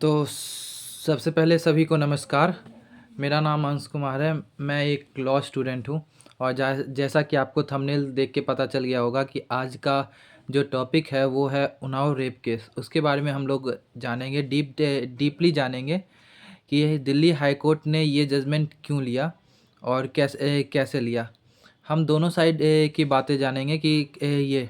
तो सबसे पहले सभी को नमस्कार। मेरा नाम अंश कुमार है। मैं एक लॉ स्टूडेंट हूँ और जैसा कि आपको थंबनेल देख के पता चल गया होगा कि आज का जो टॉपिक है वो है उन्नाव रेप केस। उसके बारे में हम लोग जानेंगे, डीपली जानेंगे कि ये दिल्ली हाई कोर्ट ने ये जजमेंट क्यों लिया और कैसे कैसे लिया। हम दोनों साइड की बातें जानेंगे कि ये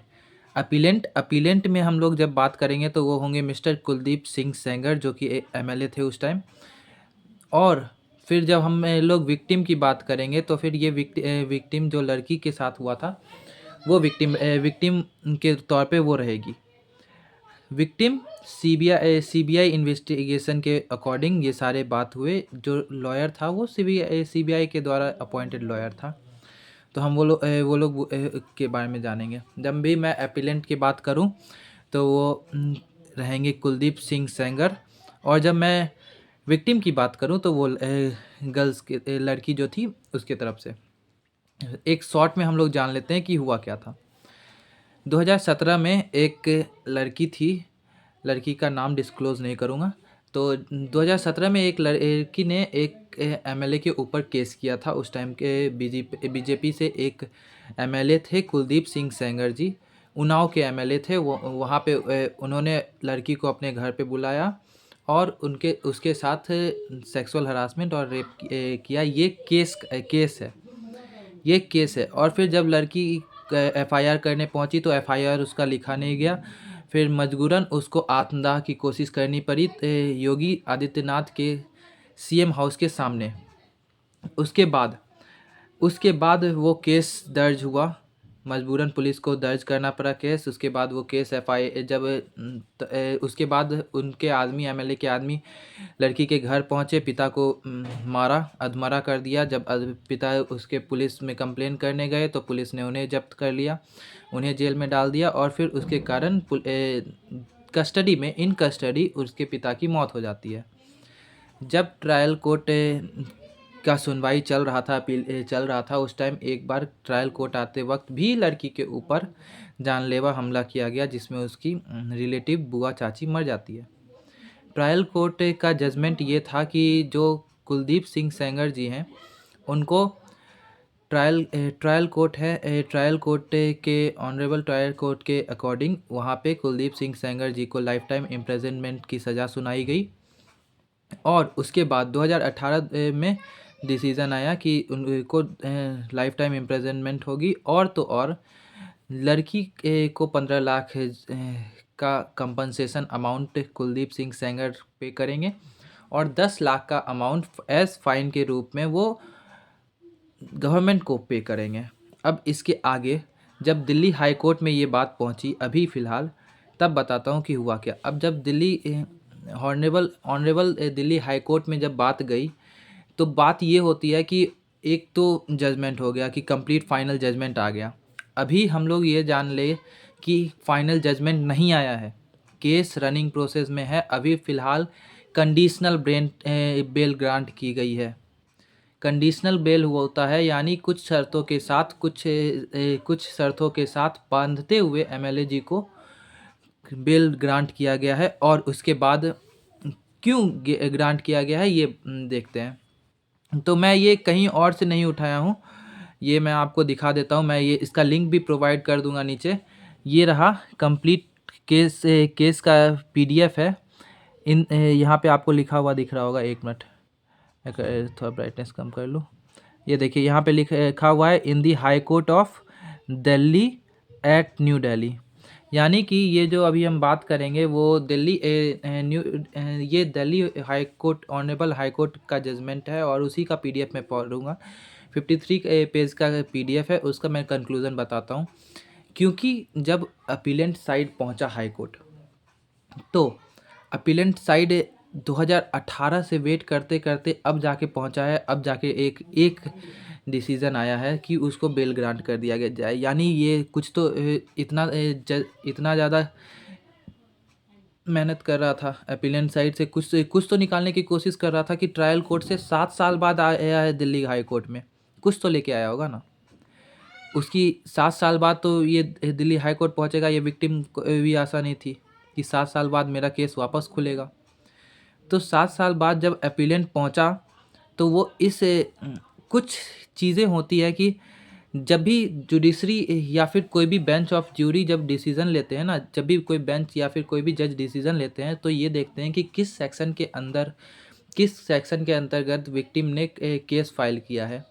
अपीलेंट में हम लोग जब बात करेंगे तो वो होंगे मिस्टर कुलदीप सिंह सेंगर, जो कि एमएलए थे उस टाइम। और फिर जब हम लोग विक्टिम की बात करेंगे तो फिर ये विक्टिम जो लड़की के साथ हुआ था वो विक्टिम के तौर पे वो रहेगी। विक्टिम सीबीआई इन्वेस्टिगेशन के अकॉर्डिंग ये सारे बात हुए। जो लॉयर था वो सीबीआई के द्वारा अपॉइंटेड लॉयर था। तो हम वो लोग के बारे में जानेंगे। जब भी मैं अपीलेंट की बात करूं तो वो रहेंगे कुलदीप सिंह सेंगर। और जब मैं विक्टिम की बात करूं तो वो गर्ल्स के लड़की जो थी उसके तरफ से। एक शॉर्ट में हम लोग जान लेते हैं कि हुआ क्या था। 2017 में एक लड़की थी, लड़की का नाम डिस्क्लोज़ नहीं करूँगा। तो 2017 में एक लड़की ने एक एमएलए के ऊपर केस किया था। उस टाइम के बीजेपी से एक एमएलए थे कुलदीप सिंह सेंगर जी, उन्नाव के एमएलए थे। वो वहाँ पे उन्होंने लड़की को अपने घर पे बुलाया और उसके साथ सेक्सुअल हरासमेंट और रेप किया। ये केस है, ये केस है। और फिर जब लड़की एफआईआर करने पहुंची तो एफआईआर उसका लिखा नहीं गया। फिर मजबूरन उसको आत्मदाह की कोशिश करनी पड़ी योगी आदित्यनाथ के सीएम हाउस के सामने। उसके बाद उसके बाद वो केस दर्ज हुआ। मजबूरन पुलिस को दर्ज करना पड़ा केस। उसके बाद वो केस जब उसके बाद उनके आदमी एमएलए के आदमी लड़की के घर पहुंचे, पिता को मारा, अधमरा कर दिया। जब पिता उसके पुलिस में कंप्लेन करने गए तो पुलिस ने उन्हें जब्त कर लिया, उन्हें जेल में डाल दिया। और फिर उसके कारण कस्टडी में इन कस्टडी उसके पिता की मौत हो जाती है। जब ट्रायल कोर्ट का सुनवाई चल रहा था, अपील चल रहा था, उस टाइम एक बार ट्रायल कोर्ट आते वक्त भी लड़की के ऊपर जानलेवा हमला किया गया, जिसमें उसकी रिलेटिव बुआ चाची मर जाती है। ट्रायल कोर्ट का जजमेंट ये था कि जो कुलदीप सिंह सेंगर जी हैं उनको ट्रायल कोर्ट के ऑनरेबल ट्रायल कोर्ट के अकॉर्डिंग वहाँ पे कुलदीप सिंह सेंगर जी को लाइफ टाइम इम्प्रिजनमेंट की सज़ा सुनाई गई। और उसके बाद 2018 में डिसीज़न आया कि उनको लाइफ टाइम इम्प्रिजनमेंट होगी। और तो और लड़की को 15 लाख का कंपनसेशन अमाउंट कुलदीप सिंह सेंगर पे करेंगे और 10 लाख का अमाउंट एज फाइन के रूप में वो गवर्नमेंट को पे करेंगे। अब इसके आगे जब दिल्ली हाई कोर्ट में ये बात पहुंची अभी फ़िलहाल, तब बताता हूँ कि हुआ क्या। अब जब Delhi honourable Delhi high court में जब बात गई तो बात ये होती है कि एक तो जजमेंट हो गया कि कंप्लीट फाइनल जजमेंट आ गया। अभी हम लोग ये जान ले कि फाइनल जजमेंट नहीं आया है, केस रनिंग प्रोसेस में है। अभी फ़िलहाल कंडीशनल बेल ग्रांट की गई है। कंडीशनल बेल होता है यानी कुछ शर्तों के साथ कुछ शर्तों के साथ बांधते हुए एमएलए जी को बेल ग्रांट किया गया है। और उसके बाद क्यों ग्रांट किया गया है ये देखते हैं। तो मैं ये कहीं और से नहीं उठाया हूँ, ये मैं आपको दिखा देता हूँ। मैं ये इसका लिंक भी प्रोवाइड कर दूंगा नीचे। ये रहा कंप्लीट केस का पीडीएफ है। यहाँ पे आपको लिखा हुआ दिख रहा होगा, एक मिनट थोड़ा ब्राइटनेस कम कर लूँ। ये देखिए यहाँ पे लिखा हुआ है in the high court of Delhi at New Delhi. यानी कि ये जो अभी हम बात करेंगे वो ये Delhi high court honourable high court का जजमेंट है और उसी का पीडीएफ मैं पढ़ूंगा। 53 पेज का पीडीएफ है, उसका मैं कंक्लूज़न बताता हूँ। क्योंकि जब अपीलेंट साइड पहुंचा हाई कोर्ट तो अपीलेंट साइड 2018 से वेट करते करते अब जाके पहुंचा है। अब जाके एक डिसीज़न आया है कि उसको बेल ग्रांट कर दिया गया जाए। यानी ये कुछ तो इतना ज़्यादा मेहनत कर रहा था अपीलेंट साइड से, कुछ तो निकालने की कोशिश कर रहा था कि ट्रायल कोर्ट से 7 साल बाद आया है दिल्ली हाई कोर्ट में, कुछ तो लेके आया होगा ना। उसकी 7 साल बाद तो ये दिल्ली हाई कोर्ट पहुँचेगा। ये विक्टिम को भी आशा नहीं थी कि 7 साल बाद मेरा केस वापस खुलेगा। तो 7 साल बाद जब अपीलेंट पहुंचा तो वो कुछ चीज़ें होती है कि जब भी जुडिशरी या फिर कोई भी बेंच ऑफ ज्यूरी जब डिसीजन लेते हैं ना, जब भी कोई बेंच या फिर कोई भी जज डिसीजन लेते हैं, तो ये देखते हैं कि किस सेक्शन के अंतर्गत विक्टिम ने केस फाइल किया है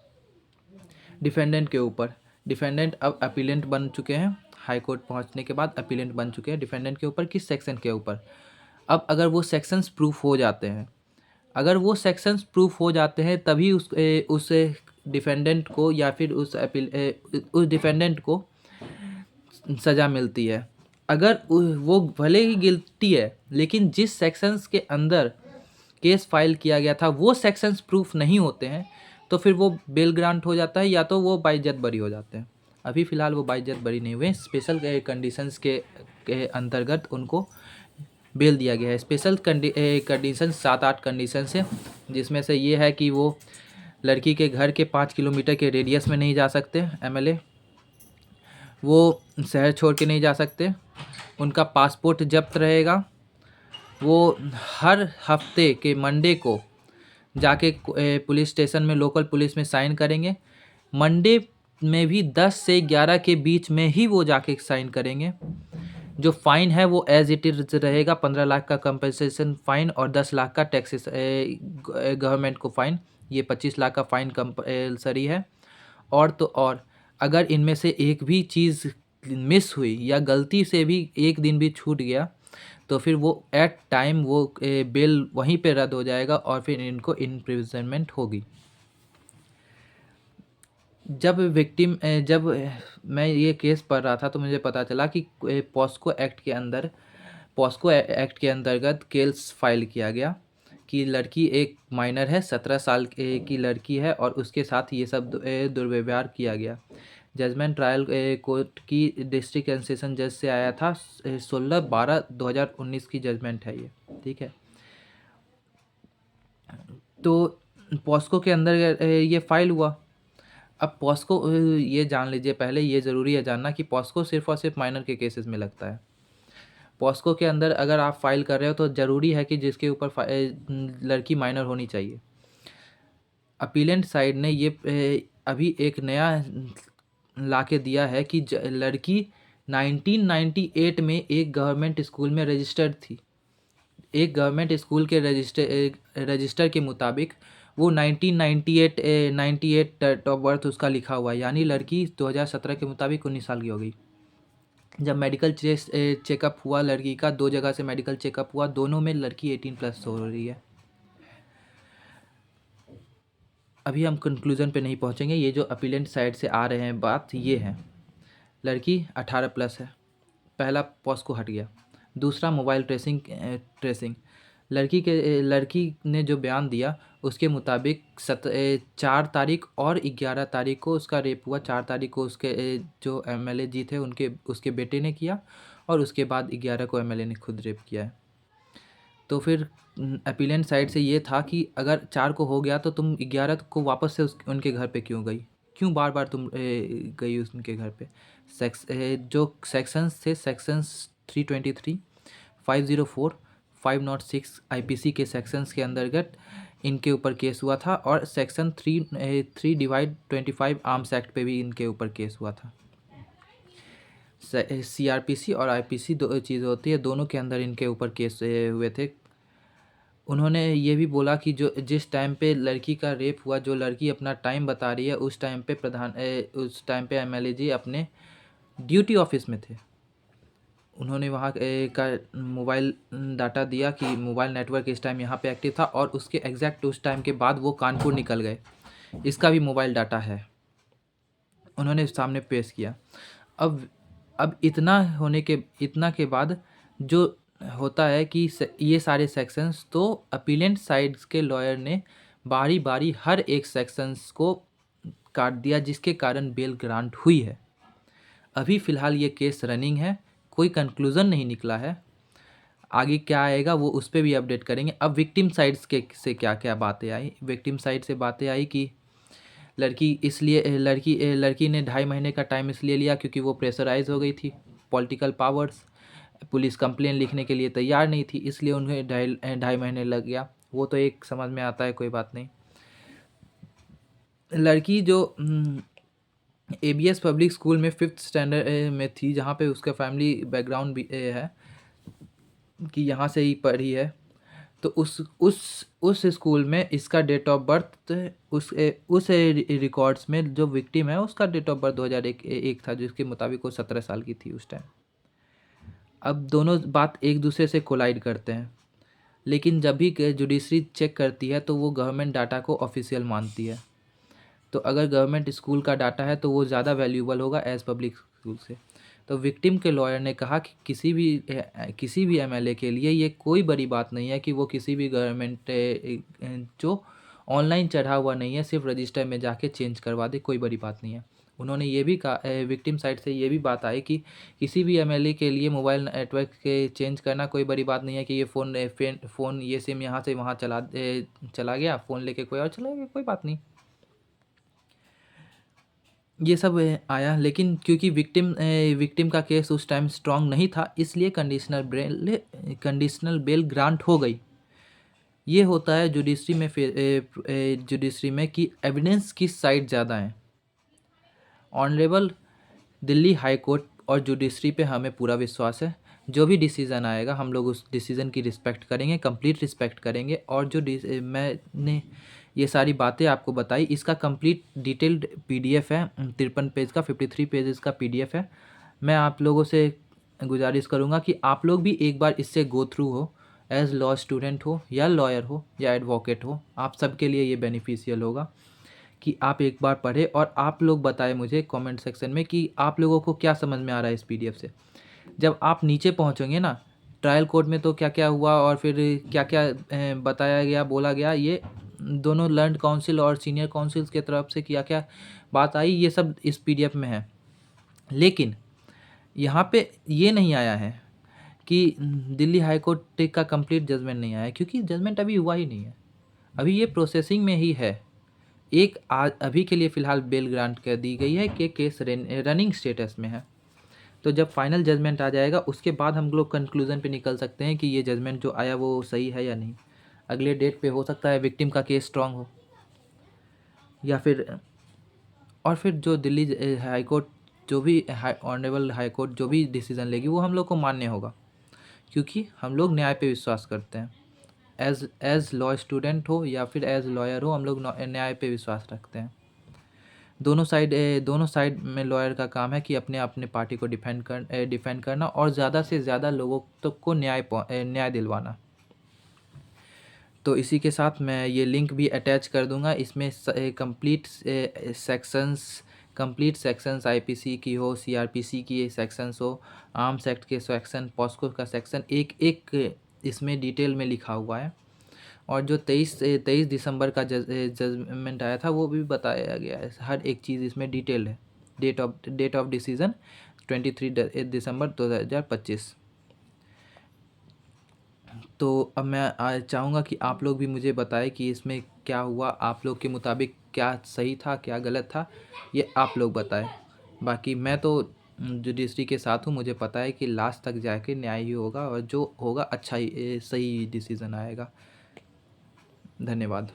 डिफेंडेंट के ऊपर। डिफेंडेंट अब अपीलेंट बन चुके हैं, हाई कोर्ट पहुंचने के बाद अपीलेंट बन चुके हैं। डिफेंडेंट के ऊपर किस सेक्शन के ऊपर, अब अगर वो सेक्शंस प्रूफ हो जाते हैं, अगर वो सेक्शंस प्रूफ हो जाते हैं तभी उस डिफेंडेंट को या फिर उस डिफेंडेंट को सज़ा मिलती है। अगर वो भले ही गिल्टी है लेकिन जिस सेक्शंस के अंदर केस फाइल किया गया था वो सेक्शंस प्रूफ नहीं होते हैं तो फिर वो बेल ग्रांट हो जाता है या तो वो बाइज्जत बरी हो जाते हैं। अभी फ़िलहाल वो बाइज्जत बरी नहीं हुए, स्पेशल कंडीशंस के अंतर्गत उनको बेल दिया गया है। स्पेशल कंडीशन 7-8 कंडीशन है, जिसमें से ये है कि वो लड़की के घर के 5 किलोमीटर के रेडियस में नहीं जा सकते एमएलए, वो शहर छोड़ के नहीं जा सकते, उनका पासपोर्ट जब्त रहेगा, वो हर हफ्ते के मंडे को जाके पुलिस स्टेशन में लोकल पुलिस में साइन करेंगे। मंडे में भी 10 से 11 के बीच में ही वो जाके साइन करेंगे। जो फ़ाइन है वो एज इट इज़ रहेगा, 15 लाख का कंपनसेशन फ़ाइन और 10 लाख का टैक्सेस गवर्नमेंट को फ़ाइन, ये 25 लाख का फ़ाइन कंपलसरी है। और तो और अगर इनमें से एक भी चीज़ मिस हुई या गलती से भी एक दिन भी छूट गया तो फिर वो एट टाइम वो बेल वहीं पे रद्द हो जाएगा और फिर इनको इम्प्रिजनमेंट होगी। जब मैं ये केस पढ़ रहा था तो मुझे पता चला कि पॉस्को एक्ट के अंतर्गत केस फाइल किया गया कि लड़की एक माइनर है, 17 साल की लड़की है और उसके साथ ये सब दुर्व्यवहार किया गया। जजमेंट ट्रायल कोर्ट की डिस्ट्रिक्ट एंड सेशन जज से आया था, 16/12/2019 की जजमेंट है ये, ठीक है। तो पॉस्को के अंदर ये फाइल हुआ। अब पॉस्को ये जान लीजिए, पहले ये ज़रूरी है जानना कि पॉस्को सिर्फ़ और सिर्फ माइनर के केसेस में लगता है। पॉस्को के अंदर अगर आप फाइल कर रहे हो तो ज़रूरी है कि जिसके ऊपर लड़की माइनर होनी चाहिए। अपीलेंट साइड ने ये अभी एक नया ला के दिया है कि लड़की 1998 में एक गवर्नमेंट स्कूल में रजिस्टर्ड थी। एक गवर्नमेंट स्कूल के रजिस्टर के मुताबिक वो 1998 डेट ऑफ बर्थ उसका लिखा हुआ है, यानी लड़की 2017 के मुताबिक 19 साल की हो गई। जब मेडिकल चेकअप हुआ लड़की का, 2 जगह से मेडिकल चेकअप हुआ, दोनों में लड़की 18+ हो रही है। अभी हम कंक्लूज़न पे नहीं पहुंचेंगे, ये जो अपीलेंट साइड से आ रहे हैं बात ये है, लड़की 18+ है, पहला पॉस्को हट गया। दूसरा मोबाइल ट्रेसिंग लड़की ने जो बयान दिया उसके मुताबिक 4 तारीख और 11 तारीख को उसका रेप हुआ। 4 तारीख को उसके जो एमएलए जी थे उसके बेटे ने किया और उसके बाद 11 को एमएलए ने खुद रेप किया है। तो फिर अपीलेंट साइड से ये था कि अगर 4 को हो गया तो तुम 11 को वापस से उनके घर पे क्यों गई, क्यों बार बार तुम गई उनके घर पे। जो सेक्शंस थे, सेक्शंस 323, 504, 506 आईपीसी के सेक्शंस के अंतर्गत इनके ऊपर केस हुआ था और सेक्शन 3/25 आर्म्स एक्ट पे भी इनके ऊपर केस हुआ था। सीआरपीसी और आईपीसी दो चीज़ें होती है, दोनों के अंदर इनके ऊपर केस हुए थे। उन्होंने ये भी बोला कि जो जिस टाइम पे लड़की का रेप हुआ, जो लड़की अपना टाइम बता रही है, उस टाइम पे एमएलए जी अपने ड्यूटी ऑफिस में थे। उन्होंने वहाँ का मोबाइल डाटा दिया कि मोबाइल नेटवर्क इस टाइम यहाँ पे एक्टिव था और उसके एग्जैक्ट उस टाइम के बाद वो कानपुर निकल गए, इसका भी मोबाइल डाटा है, उन्होंने सामने पेश किया। अब इतना के बाद जो होता है कि ये सारे सेक्शंस तो अपीलेंट साइड्स के लॉयर ने बारी बारी हर एक सेक्शंस को काट दिया, जिसके कारण बेल ग्रांट हुई है। अभी फ़िलहाल ये केस रनिंग है, कोई कंक्लूज़न नहीं निकला है, आगे क्या आएगा वो उस पर भी अपडेट करेंगे। अब विक्टिम साइड्स से क्या क्या बातें आई, विक्टिम साइड से बातें आई कि लड़की ने 2.5 महीने का टाइम इसलिए लिया क्योंकि वो प्रेशराइज हो गई थी, पॉलिटिकल पावर्स, पुलिस कंप्लेन लिखने के लिए तैयार नहीं थी, इसलिए उन्हें 2.5 महीने लग गया। वो तो एक समझ में आता है, कोई बात नहीं। लड़की जो एबीएस पब्लिक स्कूल में 5th स्टैंडर्ड में थी, जहाँ पे उसका फैमिली बैकग्राउंड भी है कि यहाँ से ही पढ़ी है। तो उस स्कूल में इसका डेट ऑफ बर्थ, उस रिकॉर्ड्स में जो विक्टिम है उसका डेट ऑफ बर्थ 2001 था, जिसके मुताबिक वो 17 साल की थी उस टाइम। अब दोनों बात एक दूसरे से कोलाइड करते हैं, लेकिन जब भी जुडिशरी चेक करती है तो वो गवर्नमेंट डाटा को ऑफिशियल मानती है। तो अगर गवर्नमेंट स्कूल का डाटा है तो वो ज़्यादा वैल्यूएबल होगा एज़ पब्लिक स्कूल से। तो विक्टिम के लॉयर ने कहा कि किसी भी एमएलए के लिए ये कोई बड़ी बात नहीं है कि वो किसी भी गवर्नमेंट जो ऑनलाइन चढ़ा हुआ नहीं है, सिर्फ रजिस्टर में जाके चेंज करवा दे, कोई बड़ी बात नहीं है। उन्होंने ये भी कहा, विक्टिम साइड से ये भी बात आई कि किसी भी एमएलए के लिए मोबाइल नेटवर्क के चेंज करना कोई बड़ी बात नहीं है कि ये फ़ोन ये सिम यहाँ से वहाँ चला गया, फ़ोन लेके कोई और चला गया, कोई बात नहीं। ये सब आया, लेकिन क्योंकि विक्टिम का केस उस टाइम स्ट्रांग नहीं था, इसलिए कंडीशनल बेल ग्रांट हो गई। ये होता है जुडिशरी में कि एविडेंस किस साइड ज़्यादा है। ऑनरेबल दिल्ली हाई कोर्ट और जुडिशरी पे हमें पूरा विश्वास है। जो भी डिसीज़न आएगा हम लोग उस डिसीज़न की रिस्पेक्ट करेंगे, कंप्लीट रिस्पेक्ट करेंगे। और जो मैंने ये सारी बातें आपको बताई, इसका कंप्लीट डिटेल्ड पीडीएफ है, 53 पेज का, 53 पेजेस का पीडीएफ है। मैं आप लोगों से गुजारिश करूँगा कि आप लोग भी एक बार इससे गो थ्रू हो, एज़ लॉ स्टूडेंट हो या लॉयर हो या एडवोकेट हो, आप सबके लिए ये बेनिफिशियल होगा कि आप एक बार पढ़ें और आप लोग बताएं मुझे कमेंट सेक्शन में कि आप लोगों को क्या समझ में आ रहा है इस पीडीएफ से। जब आप नीचे पहुंचोगे ना, ट्रायल कोर्ट में तो क्या क्या हुआ और फिर क्या क्या बताया गया, बोला गया, ये दोनों लर्नड काउंसिल और सीनियर काउंसिल्स की तरफ से क्या क्या बात आई, ये सब इस पीडीएफ में है। लेकिन यहाँ पे ये नहीं आया है कि दिल्ली हाई कोर्ट का कंप्लीट जजमेंट नहीं आया है, क्योंकि जजमेंट अभी हुआ ही नहीं है, अभी ये प्रोसेसिंग में ही है। एक आज अभी के लिए फ़िलहाल बेल ग्रांट कर दी गई है कि केस रनिंग स्टेटस में है। तो जब फाइनल जजमेंट आ जाएगा उसके बाद हम लोग कंक्लूज़न पे निकल सकते हैं कि ये जजमेंट जो आया वो सही है या नहीं। अगले डेट पे हो सकता है विक्टिम का केस स्ट्रांग हो, या फिर और फिर जो दिल्ली हाई कोर्ट, जो भी ऑनरेबल हाई कोर्ट जो भी डिसीज़न लेगी वो हम लोग को मान्य होगा, क्योंकि हम लोग न्याय पे विश्वास करते हैं। एज़ लॉ स्टूडेंट हो या फिर एज़ लॉयर हो, हम लोग न्याय पे विश्वास रखते हैं। दोनों साइड में लॉयर का काम है कि अपने अपने पार्टी को डिफेंड करना और ज़्यादा से ज़्यादा लोगों तक को न्याय दिलवाना। तो इसी के साथ मैं ये लिंक भी अटैच कर दूंगा, इसमें कंप्लीट सेक्शंस आईपीसी की हो, सीआरपीसी की सेक्शंस हो, आर्म्स एक्ट के सेक्शन, पॉस्को का सेक्शन, एक एक इसमें डिटेल में लिखा हुआ है। और जो 23 दिसंबर का जजमेंट आया था वो भी बताया गया है, हर एक चीज़ इसमें डिटेल है। डेट ऑफ डिसीज़न 23 दिसंबर 2025। तो अब मैं चाहूँगा कि आप लोग भी मुझे बताएं कि इसमें क्या हुआ, आप लोग के मुताबिक क्या सही था क्या गलत था, ये आप लोग बताएं। बाकी मैं तो जुडिशरी के साथ हूँ, मुझे पता है कि लास्ट तक जाके न्याय ही होगा और जो होगा अच्छा ही सही डिसीज़न आएगा। धन्यवाद।